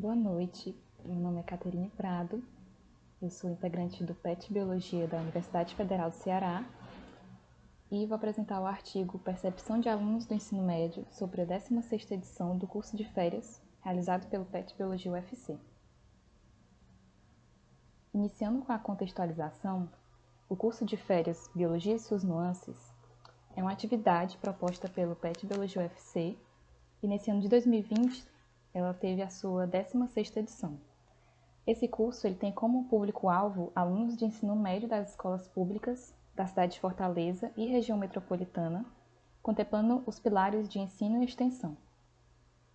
Boa noite, meu nome é Caterine Prado, eu sou integrante do PET Biologia da Universidade Federal do Ceará e vou apresentar o artigo Percepção de Alunos do Ensino Médio sobre a 16ª edição do curso de férias realizado pelo PET Biologia UFC. Iniciando com a contextualização, o curso de férias Biologia e suas nuances é uma atividade proposta pelo PET Biologia UFC e nesse ano de 2020 ela teve a sua 16ª edição. Esse curso ele tem como público-alvo alunos de ensino médio das escolas públicas da cidade de Fortaleza e região metropolitana, contemplando os pilares de ensino e extensão.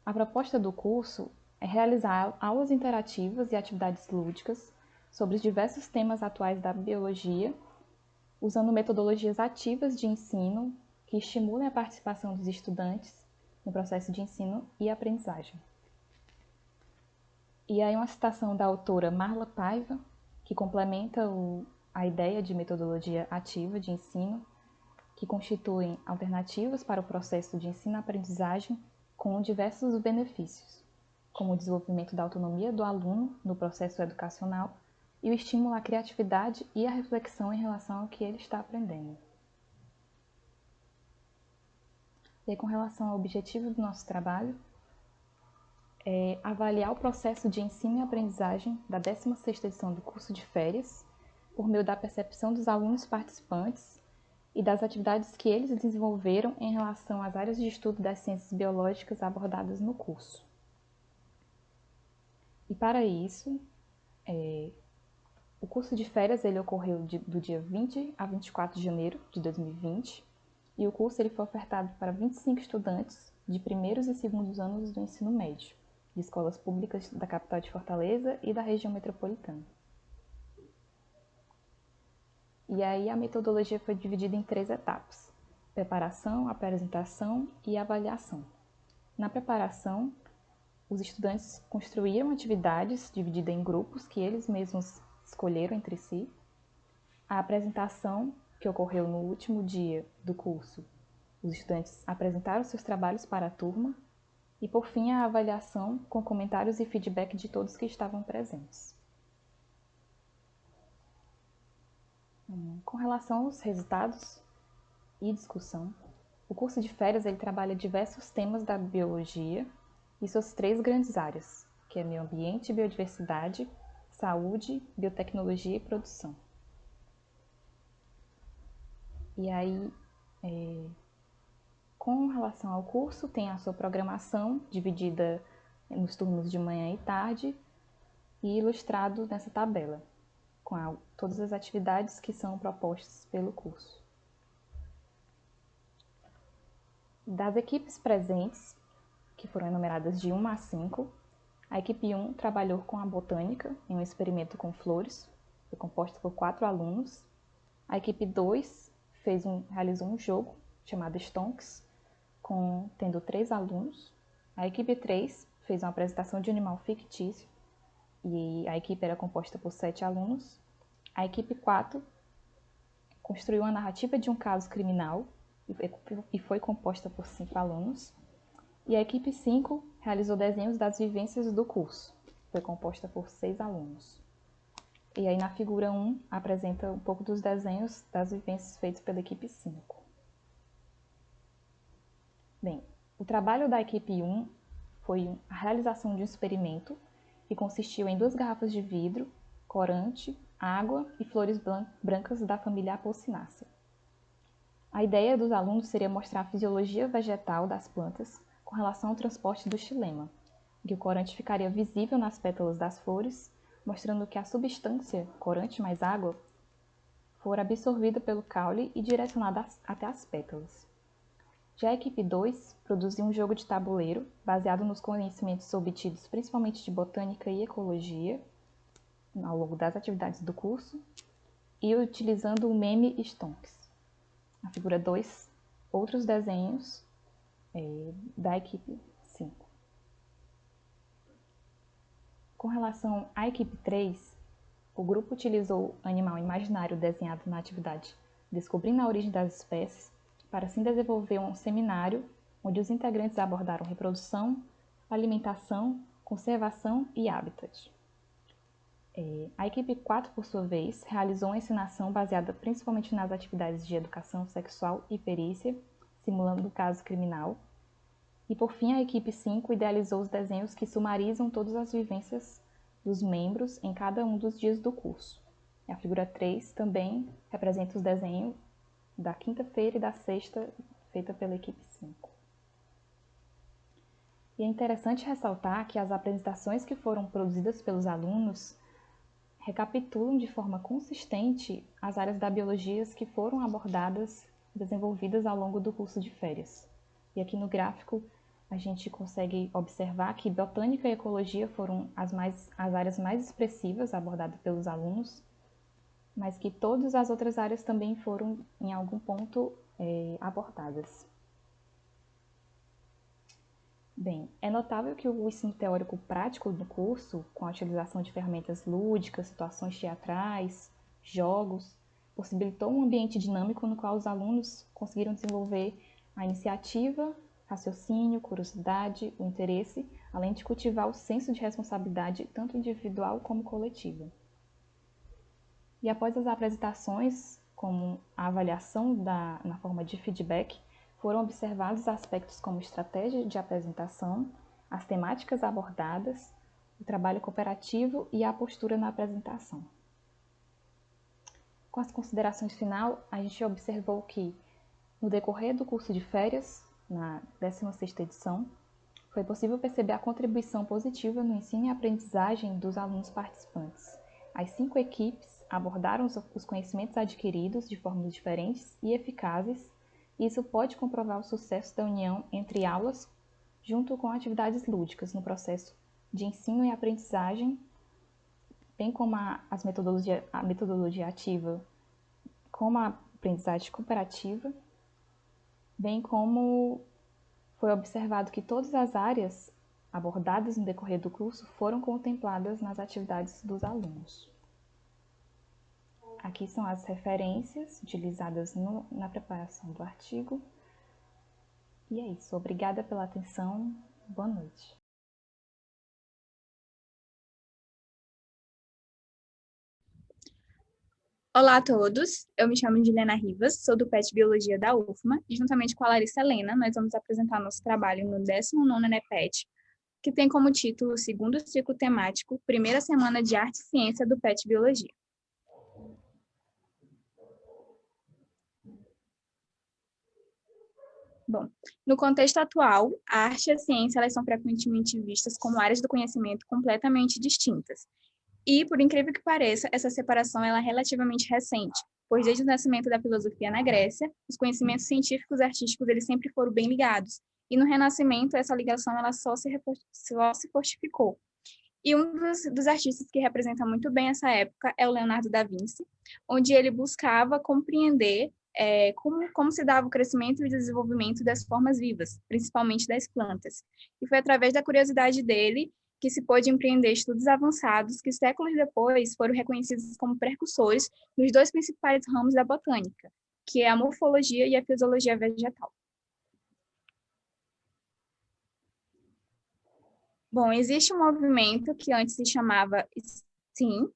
A proposta do curso é realizar aulas interativas e atividades lúdicas sobre os diversos temas atuais da biologia, usando metodologias ativas de ensino que estimulem a participação dos estudantes no processo de ensino e aprendizagem. E aí uma citação da autora Marla Paiva, que complementa a ideia de metodologia ativa de ensino, que constituem alternativas para o processo de ensino-aprendizagem com diversos benefícios, como o desenvolvimento da autonomia do aluno no processo educacional e o estímulo à criatividade e à reflexão em relação ao que ele está aprendendo. E aí, com relação ao objetivo do nosso trabalho, avaliar o processo de ensino e aprendizagem da 16ª edição do curso de férias, por meio da percepção dos alunos participantes e das atividades que eles desenvolveram em relação às áreas de estudo das ciências biológicas abordadas no curso. E para isso, o curso de férias ele ocorreu do dia 20 a 24 de janeiro de 2020 e o curso ele foi ofertado para 25 estudantes de primeiros e segundos anos do ensino médio, de escolas públicas da capital de Fortaleza e da região metropolitana. E aí a metodologia foi dividida em 3 etapas: preparação, apresentação e avaliação. Na preparação, os estudantes construíram atividades divididas em grupos que eles mesmos escolheram entre si. A apresentação, que ocorreu no último dia do curso, os estudantes apresentaram seus trabalhos para a turma. E, por fim, a avaliação com comentários e feedback de todos que estavam presentes. Com relação aos resultados e discussão, o curso de férias ele trabalha diversos temas da biologia e suas 3 grandes áreas, que é meio ambiente, biodiversidade, saúde, biotecnologia e produção. E aí, com relação ao curso, tem a sua programação dividida nos turnos de manhã e tarde e ilustrado nessa tabela, com todas as atividades que são propostas pelo curso. Das equipes presentes, que foram enumeradas de 1 a 5, a equipe 1 trabalhou com a botânica em um experimento com flores, foi composta por 4 alunos. A equipe 2 realizou um jogo chamado Stonks, tendo 3 alunos. A equipe 3 fez uma apresentação de um animal fictício e a equipe era composta por 7 alunos. A equipe 4 construiu uma narrativa de um caso criminal e foi composta por 5 alunos. E a equipe 5 realizou desenhos das vivências do curso, foi composta por 6 alunos. E aí na figura 1 apresenta um pouco dos desenhos das vivências feitas pela equipe 5. Bem, o trabalho da equipe 1 foi a realização de um experimento que consistiu em 2 garrafas de vidro, corante, água e flores brancas da família Apocynaceae. A ideia dos alunos seria mostrar a fisiologia vegetal das plantas com relação ao transporte do xilema, em que o corante ficaria visível nas pétalas das flores, mostrando que a substância, corante mais água, fora absorvida pelo caule e direcionada até as pétalas. Já a equipe 2 produziu um jogo de tabuleiro baseado nos conhecimentos obtidos principalmente de botânica e ecologia ao longo das atividades do curso e utilizando o meme Stonks. Na figura 2, outros desenhos da equipe 5. Com relação à equipe 3, o grupo utilizou o animal imaginário desenhado na atividade Descobrindo a Origem das Espécies para assim desenvolver um seminário onde os integrantes abordaram reprodução, alimentação conservação e habitat. A equipe 4, por sua vez, realizou uma ensinação baseada principalmente nas atividades de educação sexual e perícia, simulando o caso criminal. E, por fim, a equipe 5 idealizou os desenhos que sumarizam todas as vivências dos membros em cada um dos dias do curso. E a figura 3 também representa os desenhos da quinta-feira e da sexta, feita pela equipe 5. E é interessante ressaltar que as apresentações que foram produzidas pelos alunos recapitulam de forma consistente as áreas da biologia que foram abordadas e desenvolvidas ao longo do curso de férias. E aqui no gráfico a gente consegue observar que botânica e ecologia foram as áreas mais expressivas abordadas pelos alunos, mas que todas as outras áreas também foram, em algum ponto, abordadas. Bem, é notável que o ensino teórico prático do curso, com a utilização de ferramentas lúdicas, situações teatrais, jogos, possibilitou um ambiente dinâmico no qual os alunos conseguiram desenvolver a iniciativa, raciocínio, curiosidade, o interesse, além de cultivar o senso de responsabilidade tanto individual como coletiva. E após as apresentações, como a avaliação na forma de feedback, foram observados aspectos como estratégia de apresentação, as temáticas abordadas, o trabalho cooperativo e a postura na apresentação. Com as considerações final, a gente observou que, no decorrer do curso de férias, na 16ª edição, foi possível perceber a contribuição positiva no ensino e aprendizagem dos alunos participantes. As 5 equipes abordaram os conhecimentos adquiridos de formas diferentes e eficazes, e isso pode comprovar o sucesso da união entre aulas junto com atividades lúdicas no processo de ensino e aprendizagem, bem como a metodologia ativa, como a aprendizagem cooperativa, bem como foi observado que todas as áreas abordadas no decorrer do curso foram contempladas nas atividades dos alunos. Aqui são as referências utilizadas na preparação do artigo. E é isso. Obrigada pela atenção. Boa noite. Olá a todos, eu me chamo Juliana Rivas, sou do PET Biologia da UFMA e juntamente com a Larissa Helena nós vamos apresentar nosso trabalho no 19º ENEPET, que tem como título o segundo ciclo temático, primeira semana de Arte e Ciência do PET Biologia. Bom, no contexto atual, a arte e a ciência elas são frequentemente vistas como áreas do conhecimento completamente distintas. E, por incrível que pareça, essa separação ela é relativamente recente, pois desde o nascimento da filosofia na Grécia, os conhecimentos científicos e artísticos eles sempre foram bem ligados. E no Renascimento, essa ligação ela só se fortificou. E um dos artistas que representa muito bem essa época é o Leonardo da Vinci, onde ele buscava compreender como se dava o crescimento e o desenvolvimento das formas vivas, principalmente das plantas. E foi através da curiosidade dele que se pôde empreender estudos avançados que séculos depois foram reconhecidos como precursores nos 2 principais ramos da botânica, que é a morfologia e a fisiologia vegetal. Bom, existe um movimento que antes se chamava STEAM,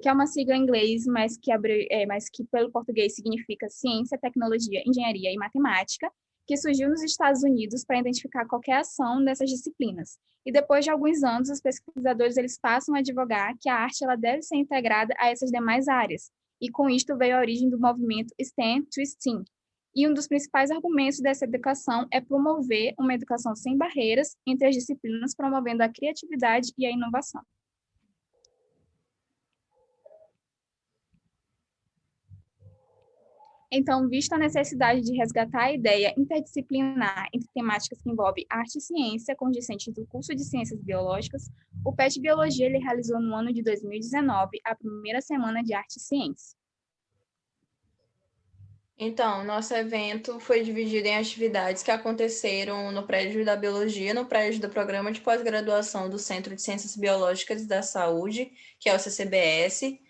que é uma sigla em inglês, mas que pelo português significa Ciência, Tecnologia, Engenharia e Matemática, que surgiu nos Estados Unidos para identificar qualquer ação dessas disciplinas. E depois de alguns anos, os pesquisadores eles passam a advogar que a arte ela deve ser integrada a essas demais áreas. E com isto veio a origem do movimento STEM to STEAM. E um dos principais argumentos dessa educação é promover uma educação sem barreiras entre as disciplinas, promovendo a criatividade e a inovação. Então, vista a necessidade de resgatar a ideia interdisciplinar entre temáticas que envolvem arte e ciência com os discentes do curso de Ciências Biológicas, o PET Biologia ele realizou no ano de 2019 a primeira semana de Arte e Ciência. Então, nosso evento foi dividido em atividades que aconteceram no prédio da Biologia, no prédio do Programa de Pós-Graduação do Centro de Ciências Biológicas e da Saúde, que é o CCBS.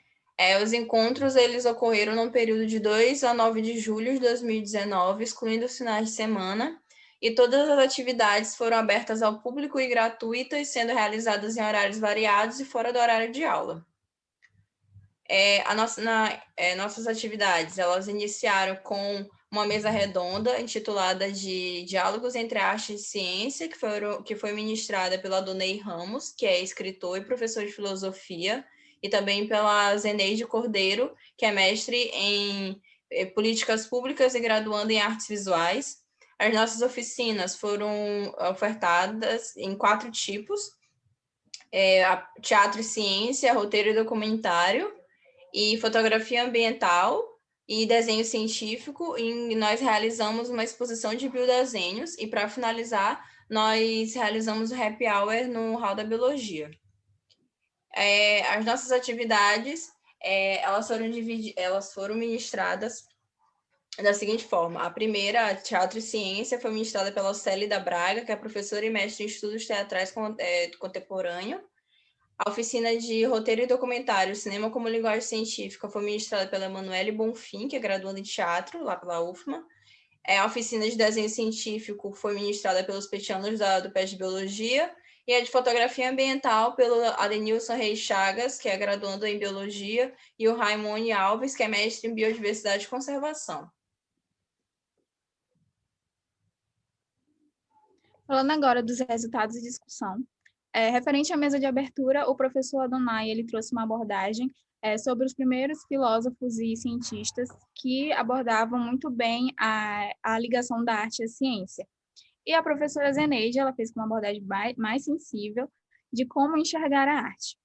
Os encontros eles ocorreram no período de 2 a 9 de julho de 2019, excluindo os finais de semana, e todas as atividades foram abertas ao público e gratuitas, sendo realizadas em horários variados e fora do horário de aula. Nossas atividades, elas iniciaram com uma mesa redonda intitulada de Diálogos entre Arte e Ciência, que foi ministrada pela Donei Ramos, que é escritor e professor de filosofia, e também pela Zeneide Cordeiro, que é mestre em políticas públicas e graduanda em artes visuais. As nossas oficinas foram ofertadas em 4 tipos: teatro e ciência, roteiro e documentário, e fotografia ambiental e desenho científico, e nós realizamos uma exposição de biodesenhos, e para finalizar, nós realizamos o happy hour no Hall da Biologia. As nossas atividades, elas foram ministradas da seguinte forma: a primeira, Teatro e Ciência, foi ministrada pela Célida Braga, que é professora e mestre em estudos teatrais contemporâneo. A oficina de roteiro e documentário, cinema como linguagem científica, foi ministrada pela Emanuele Bonfim, que é graduanda em teatro, lá pela UFMA. A oficina de desenho científico foi ministrada pelos petianos do PET de Biologia, e a de fotografia ambiental pelo Adenilson Reis Chagas, que é graduando em Biologia, e o Raimone Alves, que é mestre em Biodiversidade e Conservação. Falando agora dos resultados de discussão, referente à mesa de abertura, o professor Adonai ele trouxe uma abordagem sobre os primeiros filósofos e cientistas que abordavam muito bem a ligação da arte à ciência. E a professora Zeneide, ela fez uma abordagem mais sensível de como enxergar a arte.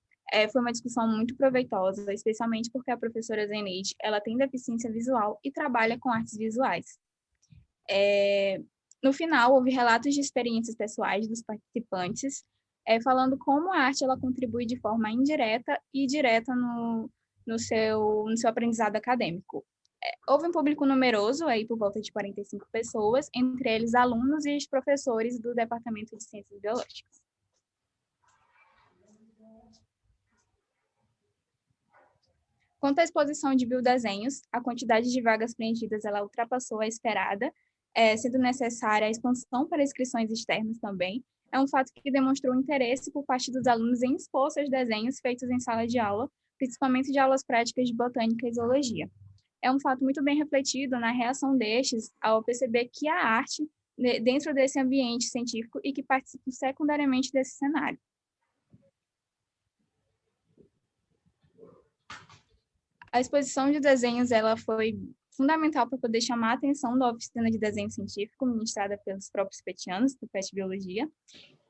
Foi uma discussão muito proveitosa, especialmente porque a professora Zeneide, ela tem deficiência visual e trabalha com artes visuais. No final, houve relatos de experiências pessoais dos participantes, falando como a arte ela contribui de forma indireta e direta no seu aprendizado acadêmico. Houve um público numeroso, aí por volta de 45 pessoas, entre eles alunos e professores do Departamento de Ciências Biológicas. Quanto à exposição de biodesenhos, a quantidade de vagas preenchidas ela ultrapassou a esperada, sendo necessária a expansão para inscrições externas também. É um fato que demonstrou interesse por parte dos alunos em expor seus desenhos feitos em sala de aula, principalmente de aulas práticas de botânica e zoologia. É um fato muito bem refletido na reação destes ao perceber que a arte, dentro desse ambiente científico, e que participa secundariamente desse cenário. A exposição de desenhos ela foi fundamental para poder chamar a atenção da oficina de desenho científico, ministrada pelos próprios petianos, do PET Biologia,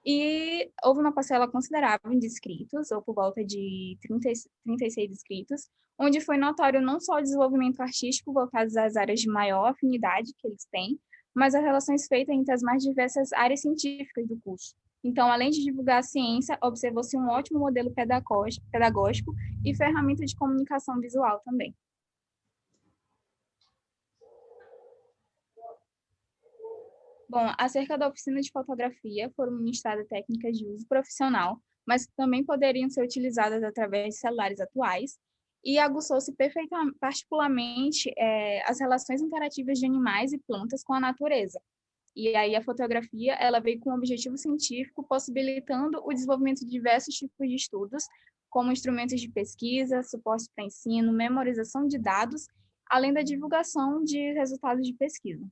e houve uma parcela considerável de inscritos, ou por volta de 36 inscritos, onde foi notório não só o desenvolvimento artístico voltado às áreas de maior afinidade que eles têm, mas as relações feitas entre as mais diversas áreas científicas do curso. Então, além de divulgar a ciência, observou-se um ótimo modelo pedagógico e ferramenta de comunicação visual também. Bom, acerca da oficina de fotografia, foram ministradas técnicas de uso profissional, mas também poderiam ser utilizadas através de celulares atuais, e aguçou-se particularmente as relações interativas de animais e plantas com a natureza. E aí a fotografia, ela veio com um objetivo científico, possibilitando o desenvolvimento de diversos tipos de estudos, como instrumentos de pesquisa, suporte para ensino, memorização de dados, além da divulgação de resultados de pesquisa.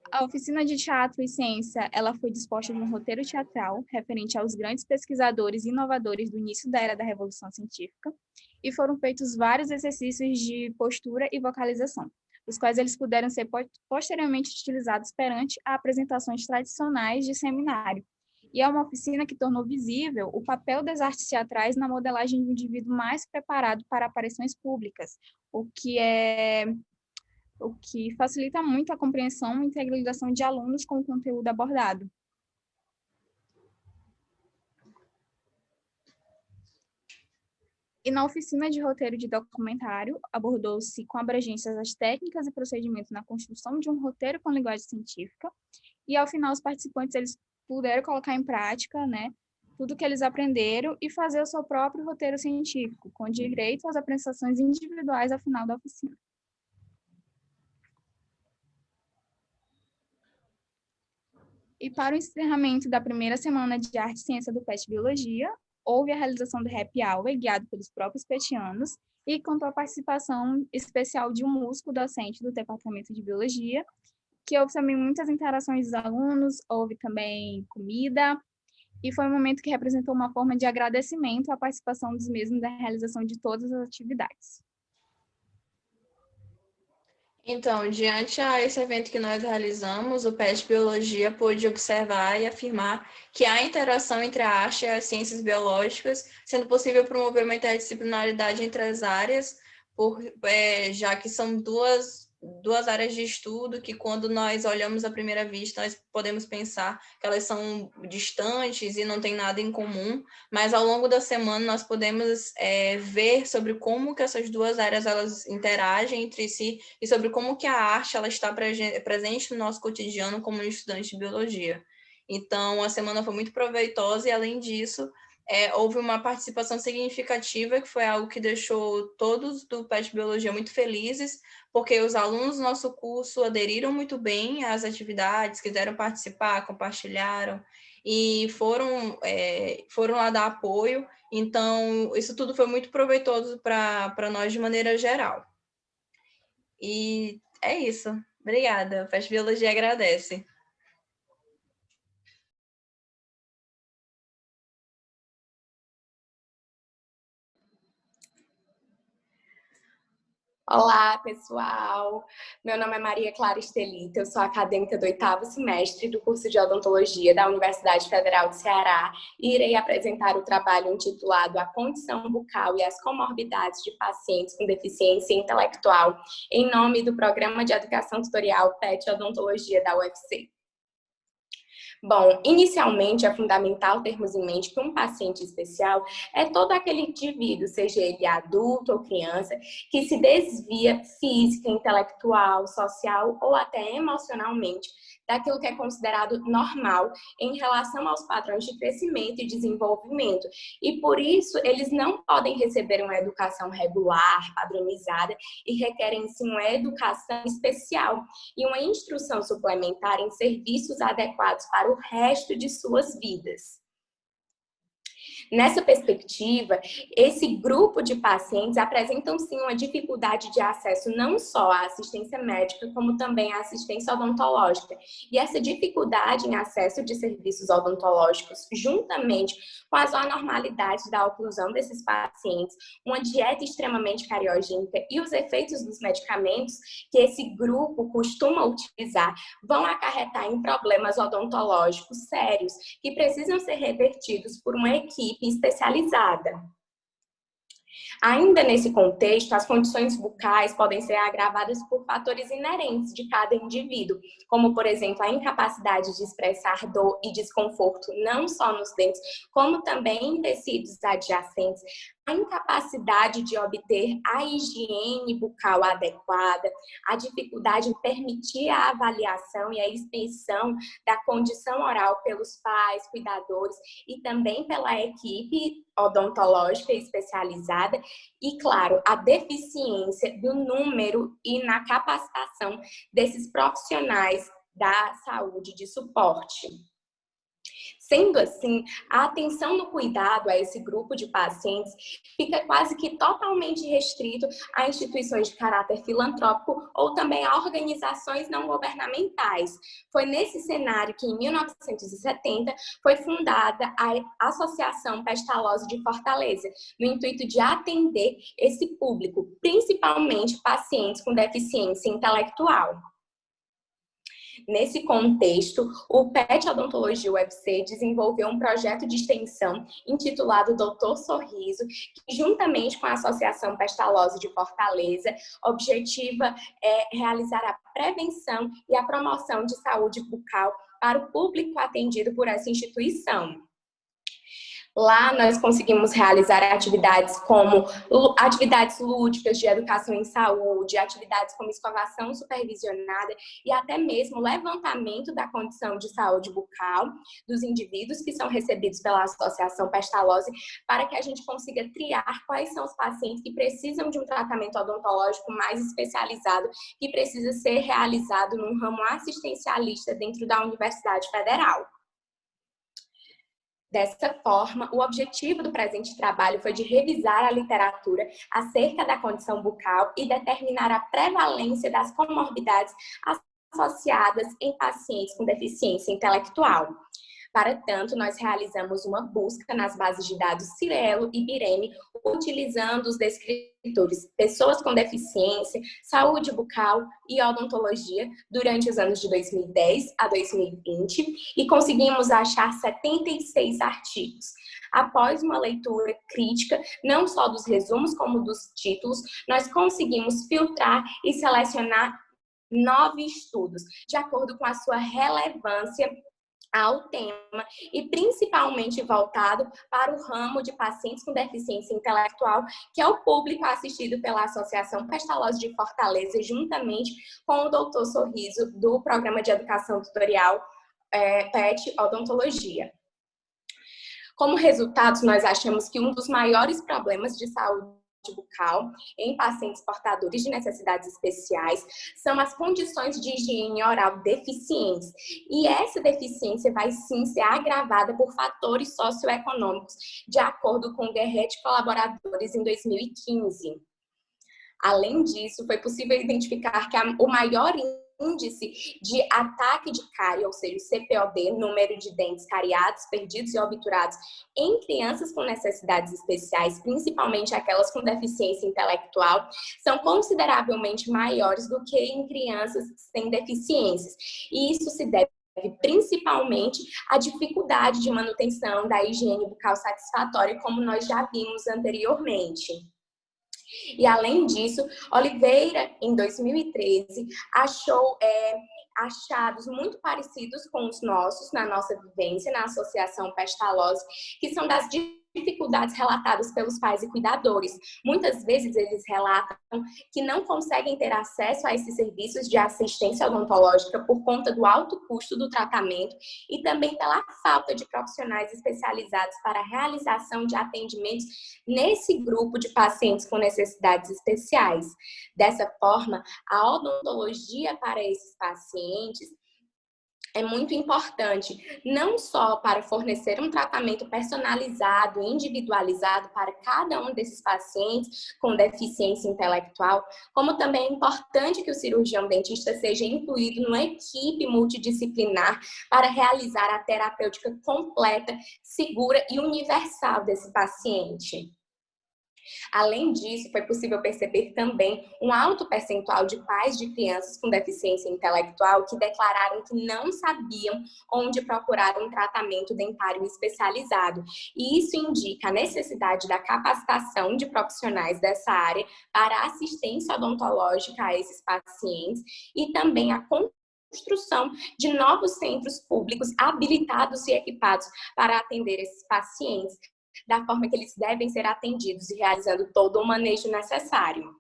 A oficina de teatro e ciência, ela foi disposta de um roteiro teatral referente aos grandes pesquisadores e inovadores do início da era da Revolução Científica, e foram feitos vários exercícios de postura e vocalização, os quais eles puderam ser posteriormente utilizados perante a apresentações tradicionais de seminário. E é uma oficina que tornou visível o papel das artes teatrais na modelagem de um indivíduo mais preparado para aparições públicas, o que facilita muito a compreensão e integração de alunos com o conteúdo abordado. E na oficina de roteiro de documentário, abordou-se com abrangência as técnicas e procedimentos na construção de um roteiro com linguagem científica, e ao final os participantes eles puderam colocar em prática, tudo que eles aprenderam e fazer o seu próprio roteiro científico, com direito às apresentações individuais ao final da oficina. E para o encerramento da primeira semana de Arte e Ciência do PET Biologia, houve a realização do Happy Hour, guiado pelos próprios petianos, e contou a participação especial de um músico docente do Departamento de Biologia, que houve também muitas interações dos alunos, houve também comida, e foi um momento que representou uma forma de agradecimento à participação dos mesmos na realização de todas as atividades. Então, diante a esse evento que nós realizamos, o PET Biologia pôde observar e afirmar que há interação entre a arte e as ciências biológicas, sendo possível promover uma interdisciplinaridade entre as áreas, já que são duas áreas de estudo que, quando nós olhamos à primeira vista, nós podemos pensar que elas são distantes e não têm nada em comum, mas ao longo da semana nós podemos ver sobre como que essas duas áreas elas interagem entre si e sobre como que a arte ela está presente no nosso cotidiano como estudante de biologia. Então, a semana foi muito proveitosa e, além disso, houve uma participação significativa, que foi algo que deixou todos do PET Biologia muito felizes, porque os alunos do nosso curso aderiram muito bem às atividades, quiseram participar, compartilharam e foram lá dar apoio. Então, isso tudo foi muito proveitoso para nós de maneira geral. E é isso. Obrigada. O PET Biologia agradece. Olá, pessoal! Meu nome é Maria Clara Estelita, eu sou acadêmica do 8º semestre do curso de Odontologia da Universidade Federal do Ceará e irei apresentar o trabalho intitulado A Condição Bucal e as Comorbidades de Pacientes com Deficiência Intelectual, em nome do Programa de Educação Tutorial PET Odontologia da UFC. Bom, inicialmente é fundamental termos em mente que um paciente especial é todo aquele indivíduo, seja ele adulto ou criança, que se desvia física, intelectual, social ou até emocionalmente daquilo que é considerado normal em relação aos padrões de crescimento e desenvolvimento. E por isso, eles não podem receber uma educação regular, padronizada, e requerem sim uma educação especial e uma instrução suplementar em serviços adequados para o resto de suas vidas. Nessa perspectiva, esse grupo de pacientes apresentam sim uma dificuldade de acesso não só à assistência médica, como também à assistência odontológica. E essa dificuldade em acesso de serviços odontológicos, juntamente com as anormalidades da oclusão desses pacientes, uma dieta extremamente cariogênica e os efeitos dos medicamentos que esse grupo costuma utilizar, vão acarretar em problemas odontológicos sérios que precisam ser revertidos por uma equipe especializada. Ainda nesse contexto, as condições bucais podem ser agravadas por fatores inerentes de cada indivíduo, como, por exemplo, a incapacidade de expressar dor e desconforto não só nos dentes, como também em tecidos adjacentes, a incapacidade de obter a higiene bucal adequada, a dificuldade em permitir a avaliação e a inspeção da condição oral pelos pais, cuidadores e também pela equipe odontológica especializada e, claro, a deficiência do número e na capacitação desses profissionais da saúde de suporte. Sendo assim, a atenção no cuidado a esse grupo de pacientes fica quase que totalmente restrito a instituições de caráter filantrópico ou também a organizações não governamentais. Foi nesse cenário que, em 1970, foi fundada a Associação Pestalozzi de Fortaleza, no intuito de atender esse público, principalmente pacientes com deficiência intelectual. Nesse contexto, o PET Odontologia UFC desenvolveu um projeto de extensão intitulado Doutor Sorriso, que, juntamente com a Associação Pestalozzi de Fortaleza, objetiva realizar a prevenção e a promoção de saúde bucal para o público atendido por essa instituição. Lá nós conseguimos realizar atividades como atividades lúdicas de educação em saúde, atividades como escovação supervisionada e até mesmo levantamento da condição de saúde bucal dos indivíduos que são recebidos pela Associação Pestalozzi, para que a gente consiga triar quais são os pacientes que precisam de um tratamento odontológico mais especializado, que precisa ser realizado num ramo assistencialista dentro da Universidade Federal. Dessa forma, o objetivo do presente trabalho foi de revisar a literatura acerca da condição bucal e determinar a prevalência das comorbidades associadas em pacientes com deficiência intelectual. Para tanto, nós realizamos uma busca nas bases de dados Cirelo e Bireme, utilizando os descritores pessoas com deficiência, saúde bucal e odontologia durante os anos de 2010 a 2020 e conseguimos achar 76 artigos. Após uma leitura crítica, não só dos resumos como dos títulos, nós conseguimos filtrar e selecionar 9 estudos, de acordo com a sua relevância ao tema e principalmente voltado para o ramo de pacientes com deficiência intelectual, que é o público assistido pela Associação Pestalozzi de Fortaleza, juntamente com o Doutor Sorriso, do Programa de Educação Tutorial PET Odontologia. Como resultados, nós achamos que um dos maiores problemas de saúde bucal em pacientes portadores de necessidades especiais são as condições de higiene oral deficientes. E essa deficiência vai sim ser agravada por fatores socioeconômicos, de acordo com o Guerret Colaboradores em 2015. Além disso, foi possível identificar que o maior índice de ataque de cárie, ou seja, CPOD, número de dentes cariados, perdidos e obturados em crianças com necessidades especiais, principalmente aquelas com deficiência intelectual, são consideravelmente maiores do que em crianças sem deficiências. E isso se deve principalmente à dificuldade de manutenção da higiene bucal satisfatória, como nós já vimos anteriormente. E, além disso, Oliveira, em 2013, achou achados muito parecidos com os nossos, na nossa vivência, na Associação Pestalozzi, que são das dificuldades relatadas pelos pais e cuidadores. Muitas vezes eles relatam que não conseguem ter acesso a esses serviços de assistência odontológica por conta do alto custo do tratamento e também pela falta de profissionais especializados para a realização de atendimentos nesse grupo de pacientes com necessidades especiais. Dessa forma, a odontologia para esses pacientes é muito importante, não só para fornecer um tratamento personalizado, individualizado para cada um desses pacientes com deficiência intelectual, como também é importante que o cirurgião dentista seja incluído numa equipe multidisciplinar para realizar a terapêutica completa, segura e universal desse paciente. Além disso, foi possível perceber também um alto percentual de pais de crianças com deficiência intelectual que declararam que não sabiam onde procurar um tratamento dentário especializado. E isso indica a necessidade da capacitação de profissionais dessa área para assistência odontológica a esses pacientes e também a construção de novos centros públicos habilitados e equipados para atender esses pacientes da forma que eles devem ser atendidos e realizando todo o manejo necessário.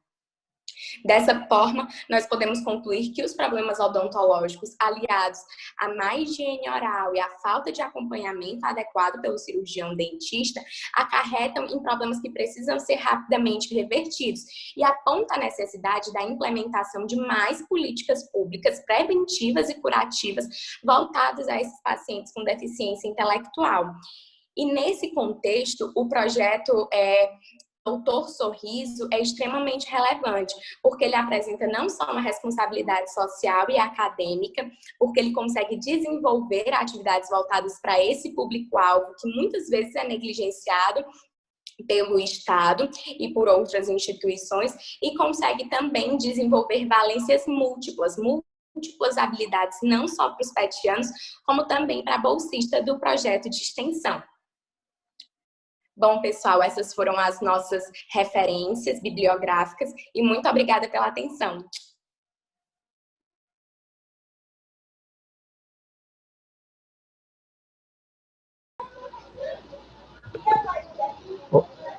Dessa forma, nós podemos concluir que os problemas odontológicos aliados à má higiene oral e à falta de acompanhamento adequado pelo cirurgião dentista acarretam em problemas que precisam ser rapidamente revertidos e aponta a necessidade da implementação de mais políticas públicas preventivas e curativas voltadas a esses pacientes com deficiência intelectual. E nesse contexto, o projeto Doutor Sorriso é extremamente relevante, porque ele apresenta não só uma responsabilidade social e acadêmica, porque ele consegue desenvolver atividades voltadas para esse público-alvo, que muitas vezes é negligenciado pelo Estado e por outras instituições, e consegue também desenvolver valências múltiplas habilidades, não só para os petianos, como também para a bolsista do projeto de extensão. Bom, pessoal, essas foram as nossas referências bibliográficas e muito obrigada pela atenção.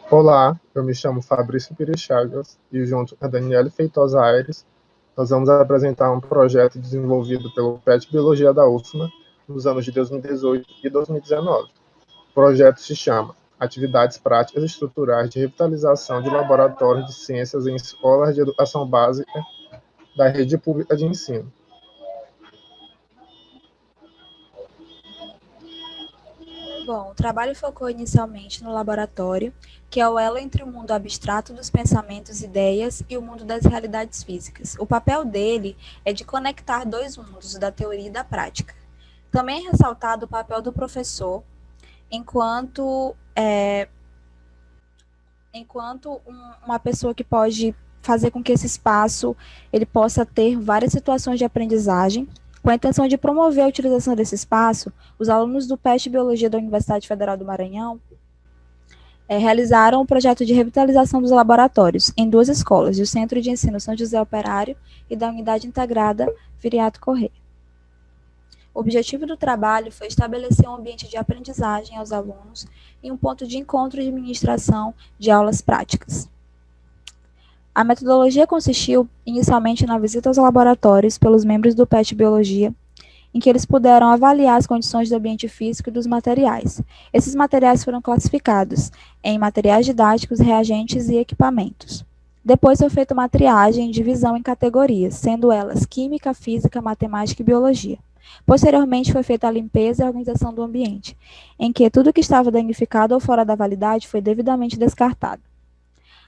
Olá, eu me chamo Fabrício Pires Chagas e junto com a Daniele Feitosa Aires, nós vamos apresentar um projeto desenvolvido pelo PET Biologia da UFMA nos anos de 2018 e 2019. O projeto se chama Atividades Práticas Estruturais de Revitalização de Laboratórios de Ciências em Escolas de Educação Básica da Rede Pública de Ensino. Bom, o trabalho focou inicialmente no laboratório, que é o elo entre o mundo abstrato dos pensamentos e ideias e o mundo das realidades físicas. O papel dele é de conectar dois mundos, o da teoria e da prática. Também é ressaltado o papel do professor, enquanto uma pessoa que pode fazer com que esse espaço ele possa ter várias situações de aprendizagem. Com a intenção de promover a utilização desse espaço, os alunos do PET Biologia da Universidade Federal do Maranhão realizaram um projeto de revitalização dos laboratórios em duas escolas, do Centro de Ensino São José Operário e da Unidade Integrada Viriato Corrêa. O objetivo do trabalho foi estabelecer um ambiente de aprendizagem aos alunos e um ponto de encontro de ministração de aulas práticas. A metodologia consistiu inicialmente na visita aos laboratórios pelos membros do PET Biologia, em que eles puderam avaliar as condições do ambiente físico e dos materiais. Esses materiais foram classificados em materiais didáticos, reagentes e equipamentos. Depois foi feita uma triagem e divisão em categorias, sendo elas química, física, matemática e biologia. Posteriormente foi feita a limpeza e a organização do ambiente, em que tudo que estava danificado ou fora da validade foi devidamente descartado.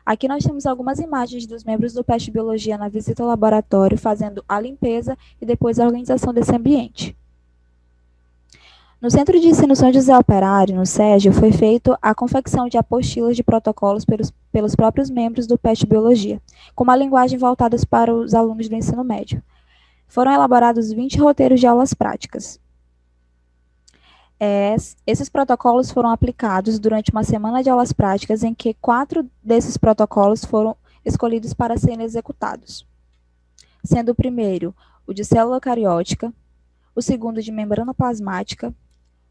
Aqui nós temos algumas imagens dos membros do PET Biologia na visita ao laboratório, fazendo a limpeza e depois a organização desse ambiente. No Centro de Ensino São José Operário, no SESG, foi feita a confecção de apostilas de protocolos pelos próprios membros do PET Biologia, com uma linguagem voltada para os alunos do ensino médio. Foram elaborados 20 roteiros de aulas práticas. Esses protocolos foram aplicados durante uma semana de aulas práticas, em que 4 desses protocolos foram escolhidos para serem executados, sendo o primeiro o de célula cariótica, o segundo de membrana plasmática,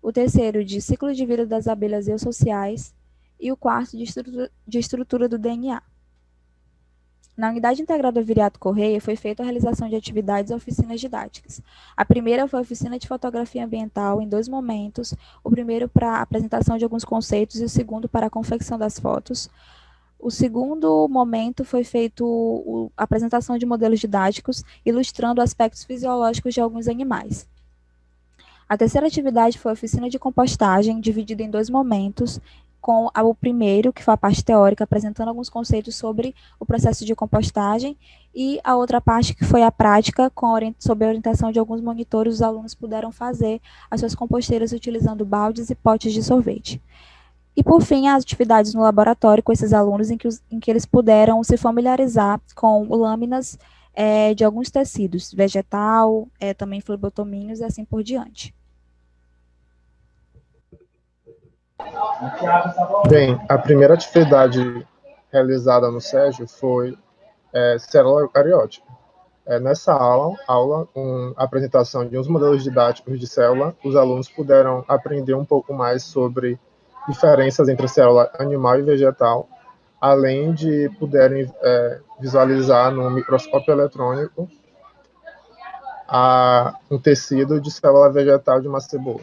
o terceiro de ciclo de vida das abelhas eusociais e o quarto de estrutura do DNA. Na Unidade Integrada Viriato Corrêa foi feita a realização de atividades e oficinas didáticas. A primeira foi a oficina de fotografia ambiental em 2 momentos, o primeiro para a apresentação de alguns conceitos e o segundo para a confecção das fotos. O segundo momento foi feito a apresentação de modelos didáticos, ilustrando aspectos fisiológicos de alguns animais. A terceira atividade foi a oficina de compostagem, dividida em 2 momentos, com o primeiro, que foi a parte teórica, apresentando alguns conceitos sobre o processo de compostagem, e a outra parte, que foi a prática, sob a orientação de alguns monitores, os alunos puderam fazer as suas composteiras utilizando baldes e potes de sorvete. E, por fim, as atividades no laboratório com esses alunos, em que eles puderam se familiarizar com lâminas de alguns tecidos, vegetal, também flebotomíneos e assim por diante. Bem, a primeira atividade realizada no SESG foi célula eucariótica. Nessa aula, com a apresentação de uns modelos didáticos de célula, os alunos puderam aprender um pouco mais sobre diferenças entre célula animal e vegetal, além de poderem visualizar no microscópio eletrônico um tecido de célula vegetal de uma cebola.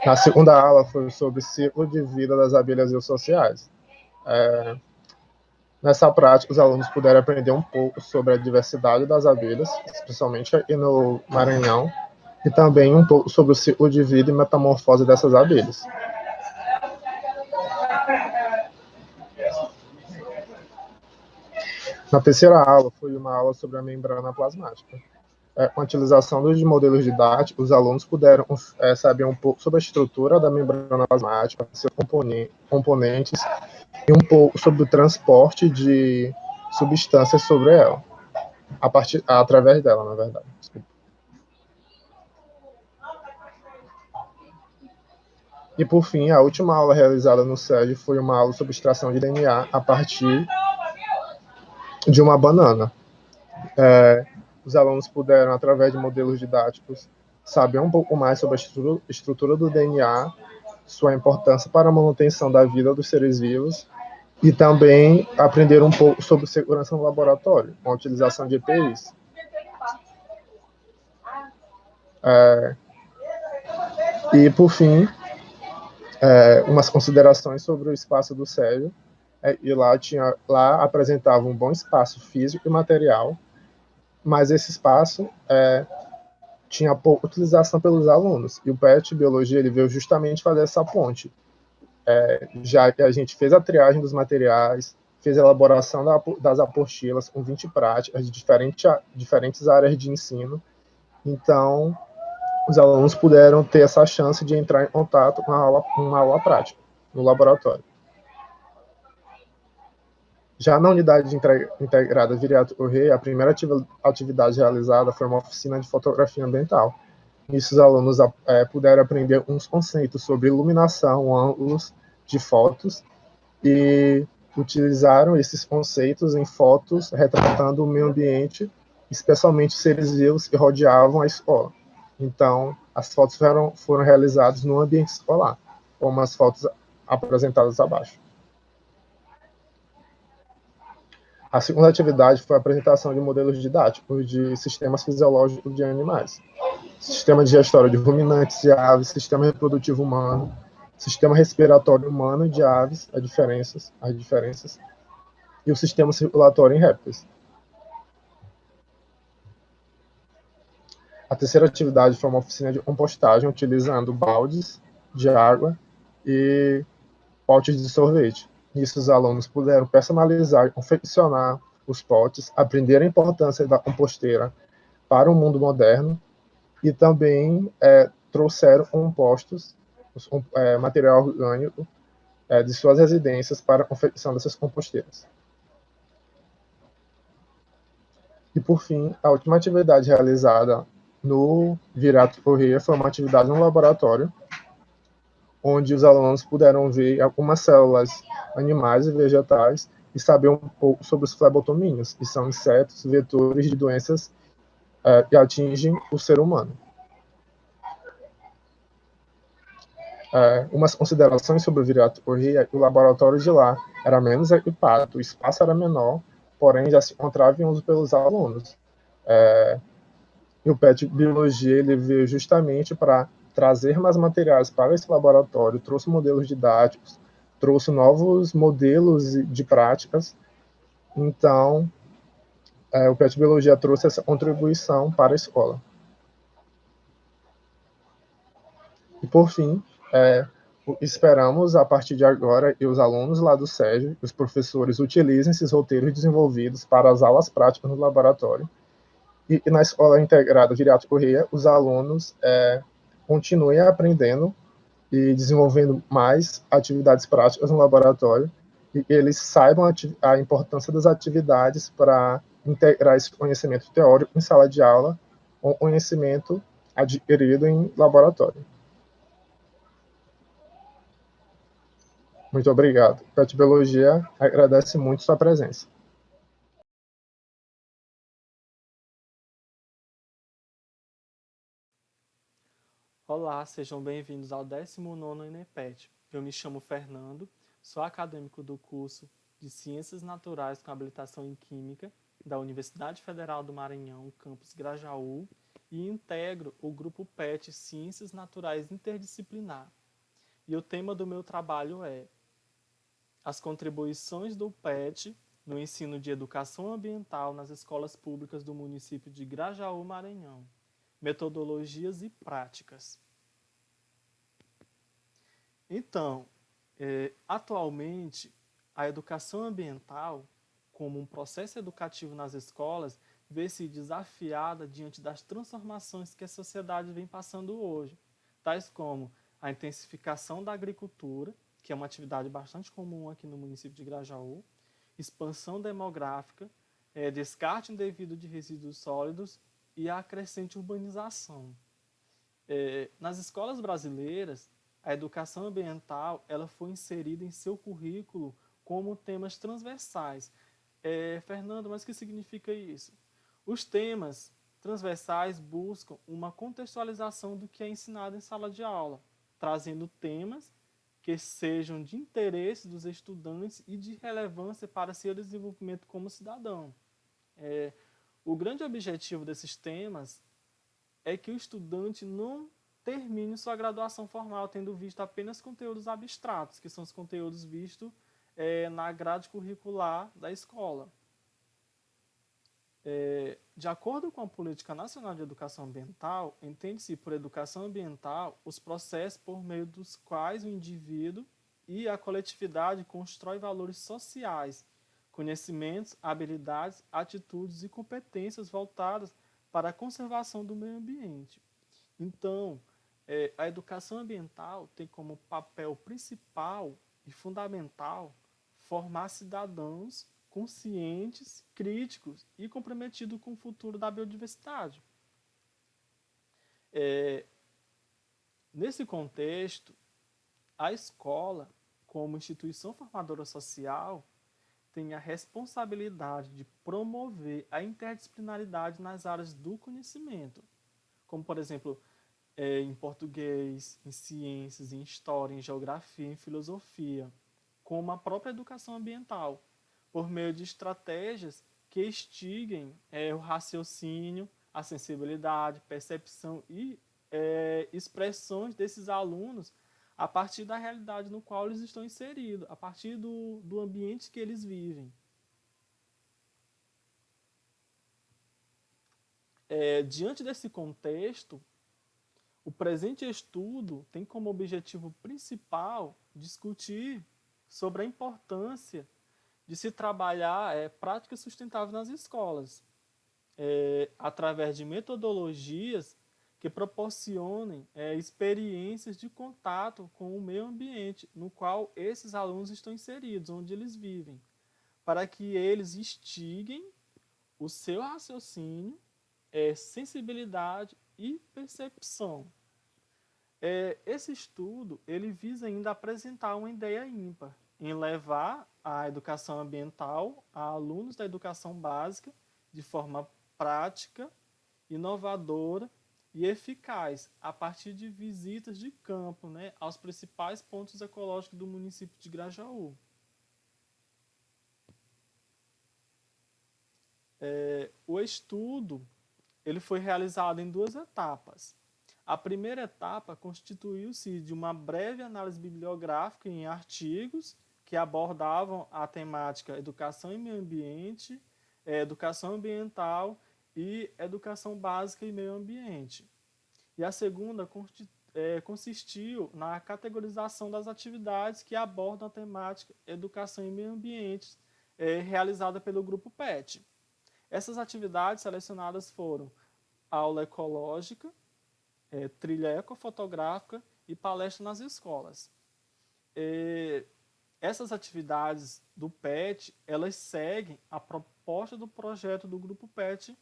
Na segunda aula foi sobre o ciclo de vida das abelhas eusociais. Nessa prática, os alunos puderam aprender um pouco sobre a diversidade das abelhas, especialmente aqui no Maranhão, e também um pouco sobre o ciclo de vida e metamorfose dessas abelhas. Na terceira aula foi uma aula sobre a membrana plasmática. Com a utilização dos modelos didáticos, os alunos puderam saber um pouco sobre a estrutura da membrana plasmática, seus componentes, e um pouco sobre o transporte de substâncias sobre ela, através dela, na verdade. Desculpa. E, por fim, a última aula realizada no SESG foi uma aula sobre extração de DNA a partir de uma banana. Os alunos puderam, através de modelos didáticos, saber um pouco mais sobre a estrutura do DNA, sua importância para a manutenção da vida dos seres vivos, e também aprender um pouco sobre segurança no laboratório, com a utilização de EPIs. E, por fim, umas considerações sobre o espaço do Sérgio. E lá apresentava um bom espaço físico e material, mas esse espaço tinha pouca utilização pelos alunos. E o PET Biologia ele veio justamente fazer essa ponte, já que a gente fez a triagem dos materiais, fez a elaboração das apostilas com 20 práticas de diferentes áreas de ensino. Então, os alunos puderam ter essa chance de entrar em contato com uma aula prática no laboratório. Já na unidade integrada Viriato Correia, a primeira atividade realizada foi uma oficina de fotografia ambiental. Nisso, os alunos puderam aprender uns conceitos sobre iluminação, ângulos de fotos, e utilizaram esses conceitos em fotos retratando o meio ambiente, especialmente os seres vivos que rodeavam a escola. Então, as fotos foram realizadas no ambiente escolar, como as fotos apresentadas abaixo. A segunda atividade foi a apresentação de modelos didáticos de sistemas fisiológicos de animais. Sistema digestório de ruminantes e aves, sistema reprodutivo humano, sistema respiratório humano de aves, as diferenças, e o sistema circulatório em répteis. A terceira atividade foi uma oficina de compostagem utilizando baldes de água e potes de sorvete. Nisso, os alunos puderam personalizar e confeccionar os potes, aprender a importância da composteira para o mundo moderno e também trouxeram compostos, material orgânico de suas residências para a confecção dessas composteiras. E, por fim, a última atividade realizada no Viriato Correia foi uma atividade no laboratório, onde os alunos puderam ver algumas células animais e vegetais e saber um pouco sobre os flebotomínios, que são insetos vetores de doenças que atingem o ser humano. Umas considerações sobre o Viriato Correia: o laboratório de lá era menos equipado, o espaço era menor, porém já se encontrava em uso pelos alunos. E o PET Biologia ele veio justamente para trazer mais materiais para esse laboratório, trouxe modelos didáticos, trouxe novos modelos de práticas. Então, o PET Biologia trouxe essa contribuição para a escola. E, por fim, esperamos, a partir de agora, que os alunos lá do SESG, os professores, utilizem esses roteiros desenvolvidos para as aulas práticas no laboratório. E na Escola Integrada Viriato Correia, os alunos continuem aprendendo e desenvolvendo mais atividades práticas no laboratório, e eles saibam a importância das atividades para integrar esse conhecimento teórico em sala de aula com conhecimento adquirido em laboratório. Muito obrigado. A PET Biologia agradece muito sua presença. Olá, sejam bem-vindos ao 19º ENEPET. Eu me chamo Fernando, sou acadêmico do curso de Ciências Naturais com habilitação em Química da Universidade Federal do Maranhão, campus Grajaú, e integro o grupo PET Ciências Naturais Interdisciplinar. E o tema do meu trabalho é as contribuições do PET no ensino de educação ambiental nas escolas públicas do município de Grajaú, Maranhão. Metodologias e práticas. Então, atualmente, a educação ambiental, como um processo educativo nas escolas, vê-se desafiada diante das transformações que a sociedade vem passando hoje, tais como a intensificação da agricultura, que é uma atividade bastante comum aqui no município de Grajaú, expansão demográfica, descarte indevido de resíduos sólidos e a crescente urbanização. Nas escolas brasileiras, a educação ambiental ela foi inserida em seu currículo como temas transversais. Fernando, mas o que significa isso? Os temas transversais buscam uma contextualização do que é ensinado em sala de aula, trazendo temas que sejam de interesse dos estudantes e de relevância para seu desenvolvimento como cidadão. O grande objetivo desses temas é que o estudante não termine sua graduação formal tendo visto apenas conteúdos abstratos, que são os conteúdos vistos na grade curricular da escola. De acordo com a Política Nacional de Educação Ambiental, entende-se por educação ambiental os processos por meio dos quais o indivíduo e a coletividade constroem valores sociais, conhecimentos, habilidades, atitudes e competências voltadas para a conservação do meio ambiente. Então, a educação ambiental tem como papel principal e fundamental formar cidadãos conscientes, críticos e comprometidos com o futuro da biodiversidade. Nesse contexto, a escola, como instituição formadora social, tem a responsabilidade de promover a interdisciplinaridade nas áreas do conhecimento, como, por exemplo, em português, em ciências, em história, em geografia, em filosofia, como a própria educação ambiental, por meio de estratégias que instiguem o raciocínio, a sensibilidade, percepção e expressões desses alunos a partir da realidade no qual eles estão inseridos, a partir do ambiente que eles vivem. Diante desse contexto, o presente estudo tem como objetivo principal discutir sobre a importância de se trabalhar práticas sustentáveis nas escolas, através de metodologias que proporcionem experiências de contato com o meio ambiente no qual esses alunos estão inseridos, onde eles vivem, para que eles instiguem o seu raciocínio, sensibilidade e percepção. Esse estudo ele visa ainda apresentar uma ideia ímpar em levar a educação ambiental a alunos da educação básica de forma prática, inovadora e eficaz, a partir de visitas de campo, aos principais pontos ecológicos do município de Grajaú. O estudo ele foi realizado em 2 etapas. A primeira etapa constituiu-se de uma breve análise bibliográfica em artigos que abordavam a temática educação e meio ambiente, educação ambiental e educação básica e meio ambiente. E a segunda consistiu na categorização das atividades que abordam a temática educação e meio ambiente, realizada pelo grupo PET. Essas atividades selecionadas foram aula ecológica, trilha ecofotográfica e palestra nas escolas. Essas atividades do PET, elas seguem a proposta do projeto do Grupo PET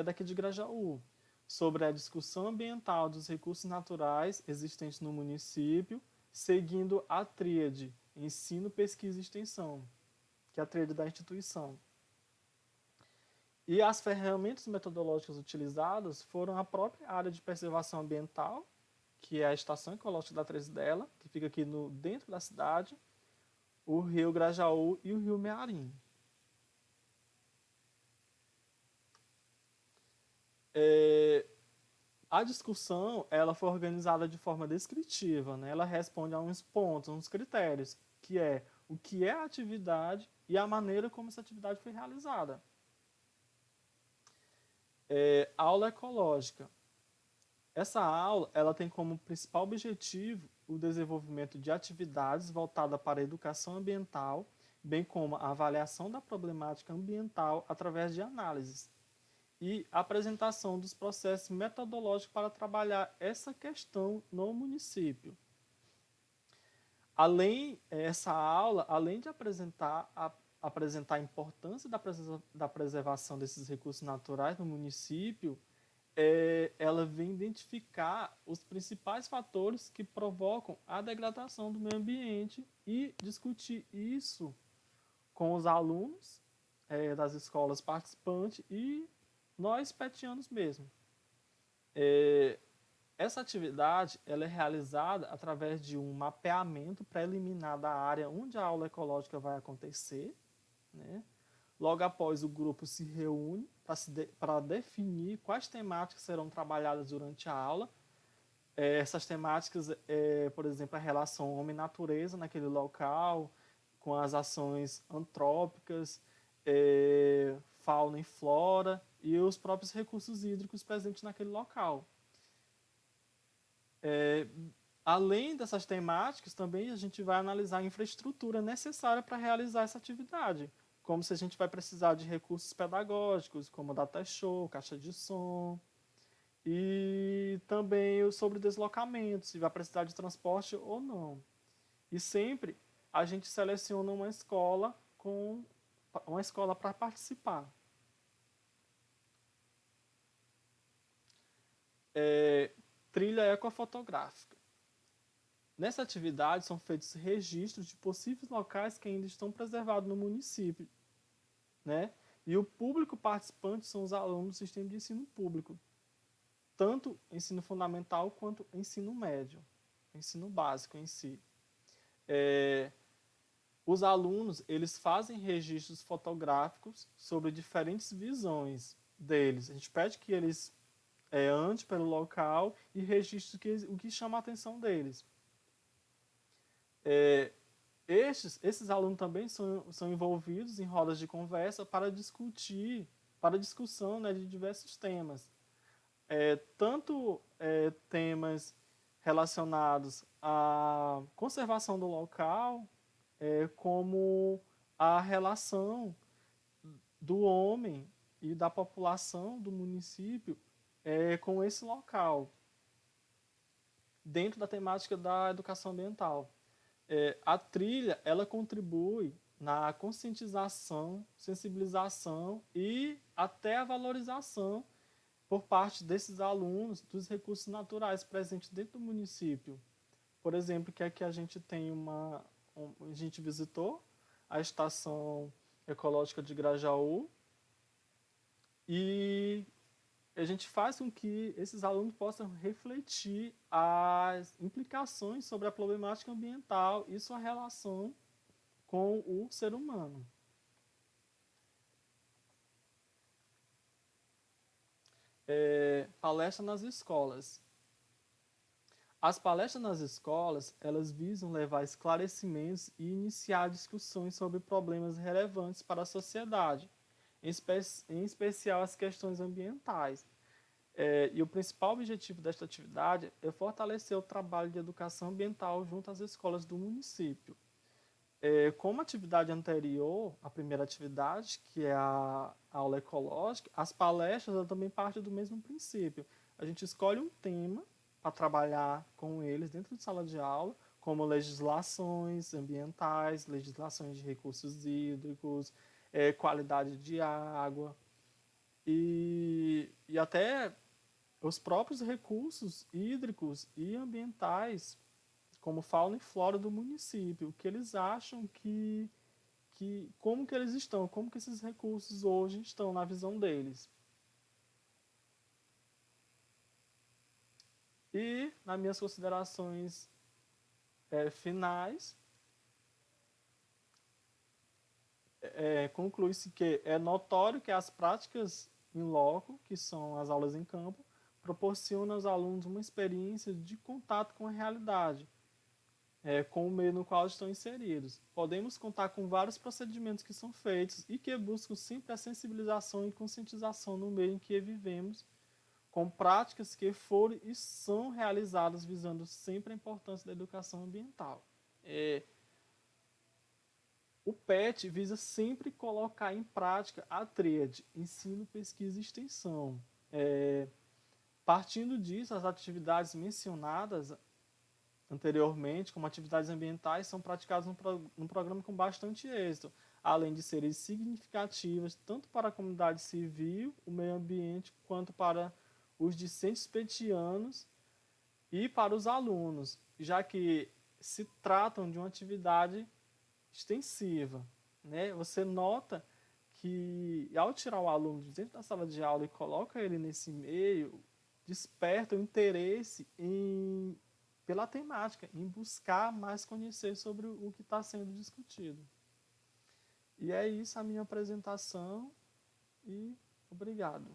daqui de Grajaú, sobre a discussão ambiental dos recursos naturais existentes no município, seguindo a tríade ensino, pesquisa e extensão, que é a tríade da instituição. E as ferramentas metodológicas utilizadas foram a própria área de preservação ambiental, que é a Estação Ecológica da Tresdela, que fica aqui dentro da cidade, o Rio Grajaú e o Rio Mearim. A discussão ela foi organizada de forma descritiva, ela responde a uns pontos, a uns critérios, que é o que é a atividade e a maneira como essa atividade foi realizada. Aula ecológica. Essa aula ela tem como principal objetivo o desenvolvimento de atividades voltadas para a educação ambiental, bem como a avaliação da problemática ambiental através de análises e apresentação dos processos metodológicos para trabalhar essa questão no município. Essa aula, além de apresentar a importância da preservação desses recursos naturais no município, ela vem identificar os principais fatores que provocam a degradação do meio ambiente e discutir isso com os alunos das escolas participantes e nós petianos mesmo. Essa atividade ela é realizada através de um mapeamento preliminar da área onde a aula ecológica vai acontecer, né? Logo após, o grupo se reúne para definir quais temáticas serão trabalhadas durante a aula. Essas temáticas, por exemplo, a relação homem-natureza naquele local, com as ações antrópicas, fauna e flora, e os próprios recursos hídricos presentes naquele local. Além dessas temáticas, também a gente vai analisar a infraestrutura necessária para realizar essa atividade, como se a gente vai precisar de recursos pedagógicos, como data show, caixa de som, e também sobre deslocamento, se vai precisar de transporte ou não. E sempre a gente seleciona uma escola para participar. Trilha ecofotográfica. Nessa atividade são feitos registros de possíveis locais que ainda estão preservados no município, né? E o público participante são os alunos do sistema de ensino público, tanto ensino fundamental quanto ensino médio, ensino básico em si. Os alunos eles fazem registros fotográficos sobre diferentes visões deles. A gente pede que eles andem pelo local e registrem o que chama a atenção deles. Esses alunos também são envolvidos em rodas de conversa para discussão, né, de diversos temas. Tanto temas relacionados à conservação do local, como a relação do homem e da população do município com esse local, dentro da temática da educação ambiental. A trilha ela contribui na conscientização, sensibilização e até a valorização por parte desses alunos dos recursos naturais presentes dentro do município. Por exemplo, que aqui a gente tem a gente visitou a estação ecológica de Grajaú e a gente faz com que esses alunos possam refletir as implicações sobre a problemática ambiental e sua relação com o ser humano. Palestra nas escolas. As palestras nas escolas, elas visam levar esclarecimentos e iniciar discussões sobre problemas relevantes para a sociedade, em especial as questões ambientais. E o principal objetivo desta atividade é fortalecer o trabalho de educação ambiental junto às escolas do município. Como atividade anterior, a primeira atividade, que é a aula ecológica, as palestras também partem do mesmo princípio. A gente escolhe um tema para trabalhar com eles dentro de sala de aula, como legislações ambientais, legislações de recursos hídricos, qualidade de água e até os próprios recursos hídricos e ambientais, como fauna e flora do município, o que eles acham como que eles estão, como que esses recursos hoje estão na visão deles. E, nas minhas considerações finais, conclui-se que é notório que as práticas em loco, que são as aulas em campo, proporcionam aos alunos uma experiência de contato com a realidade, com o meio no qual estão inseridos. Podemos contar com vários procedimentos que são feitos e que buscam sempre a sensibilização e conscientização no meio em que vivemos, com práticas que foram e são realizadas visando sempre a importância da educação ambiental. O PET visa sempre colocar em prática a tríade ensino, pesquisa e extensão. Partindo disso, as atividades mencionadas anteriormente, como atividades ambientais, são praticadas num programa com bastante êxito, além de serem significativas tanto para a comunidade civil, o meio ambiente, quanto para os discentes petianos e para os alunos, já que se tratam de uma atividade extensiva, né? Você nota que, ao tirar o aluno de dentro da sala de aula e coloca ele nesse meio, desperta o interesse pela temática, em buscar mais conhecer sobre o que está sendo discutido. E é isso a minha apresentação e obrigado.